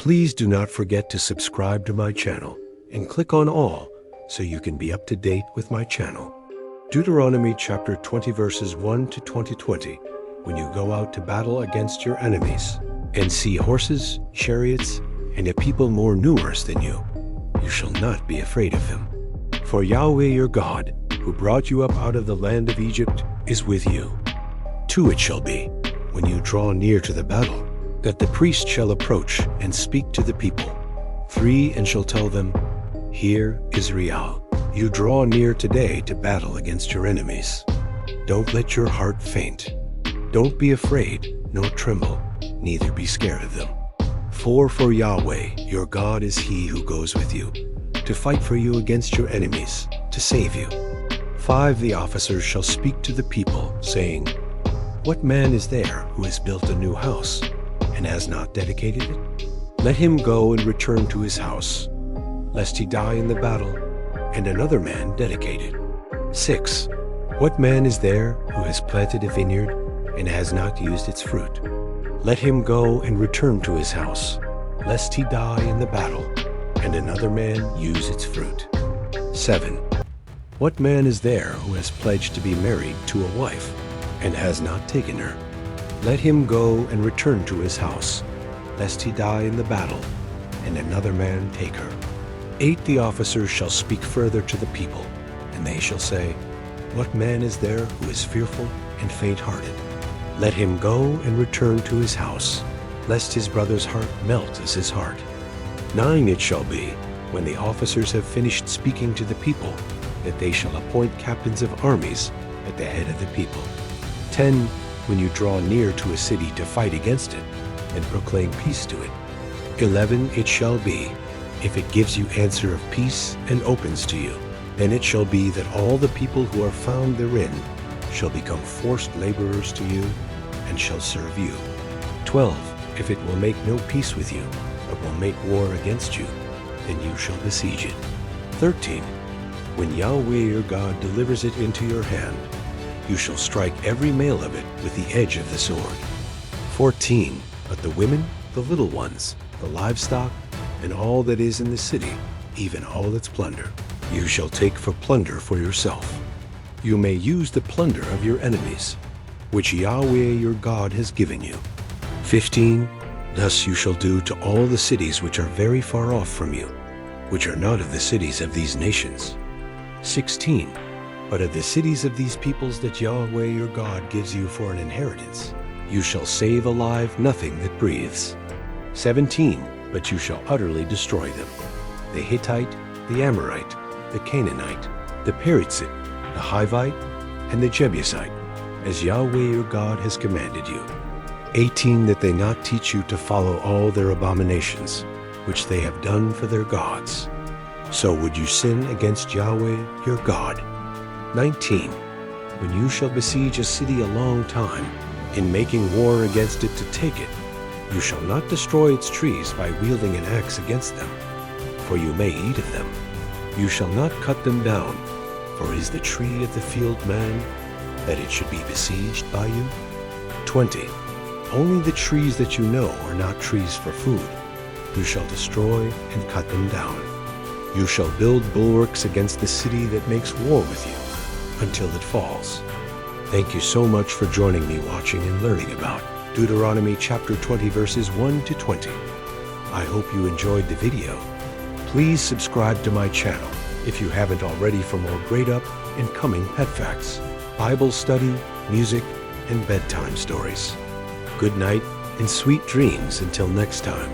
Please do not forget to subscribe to my channel and click on all so you can be up to date with my channel. Deuteronomy chapter 20 verses 1 to 20. When you go out to battle against your enemies and see horses, chariots, and a people more numerous than you, you shall not be afraid of them. For Yahweh your God, who brought you up out of the land of Egypt, is with you. 2 It shall be, when you draw near to the battle, that the priest shall approach and speak to the people. 3 And shall tell them, Hear, Israel, you draw near today to battle against your enemies. Don't let your heart faint. Don't be afraid, nor tremble, neither be scared of them. 4 For Yahweh, your God, is he who goes with you, to fight for you against your enemies, to save you. 5 The officers shall speak to the people, saying, What man is there who has built a new house, and has not dedicated it? Let him go and return to his house, lest he die in the battle, and another man dedicate it. 6 What man is there who has planted a vineyard, and has not used its fruit? Let him go and return to his house, lest he die in the battle, and another man use its fruit. 7 What man is there who has pledged to be married to a wife, and has not taken her? Let him go and return to his house, lest he die in the battle, and another man take her. 8 The officers shall speak further to the people, and they shall say, What man is there who is fearful and faint-hearted? Let him go and return to his house, lest his brother's heart melt as his heart. 9 It shall be, when the officers have finished speaking to the people, that they shall appoint captains of armies at the head of the people. 10 When you draw near to a city to fight against it, and proclaim peace to it. 11 It shall be, if it gives you answer of peace and opens to you, then it shall be that all the people who are found therein shall become forced laborers to you, and shall serve you. 12 If it will make no peace with you, but will make war against you, then you shall besiege it. 13 When Yahweh your God delivers it into your hand, you shall strike every male of it with the edge of the sword. 14 But the women, the little ones, the livestock, and all that is in the city, even all its plunder, you shall take for plunder for yourself. You may use the plunder of your enemies, which Yahweh your God has given you. 15 Thus you shall do to all the cities which are very far off from you, which are not of the cities of these nations. 16 But of the cities of these peoples that Yahweh your God gives you for an inheritance, you shall save alive nothing that breathes. 17 But you shall utterly destroy them: the Hittite, the Amorite, the Canaanite, the Perizzite, the Hivite, and the Jebusite, as Yahweh your God has commanded you. 18 That they not teach you to follow all their abominations, which they have done for their gods. So would you sin against Yahweh your God. 19 When you shall besiege a city a long time, in making war against it to take it, you shall not destroy its trees by wielding an axe against them, for you may eat of them. You shall not cut them down, for is the tree of the field man, that it should be besieged by you? 20 Only the trees that you know are not trees for food, you shall destroy and cut them down. You shall build bulwarks against the city that makes war with you, until it falls. Thank you so much for joining me watching and learning about Deuteronomy chapter 20 verses 1 to 20. I hope you enjoyed the video. Please subscribe to my channel if you haven't already for more great up and coming pet facts, Bible study, music, and bedtime stories. Good night and sweet dreams until next time.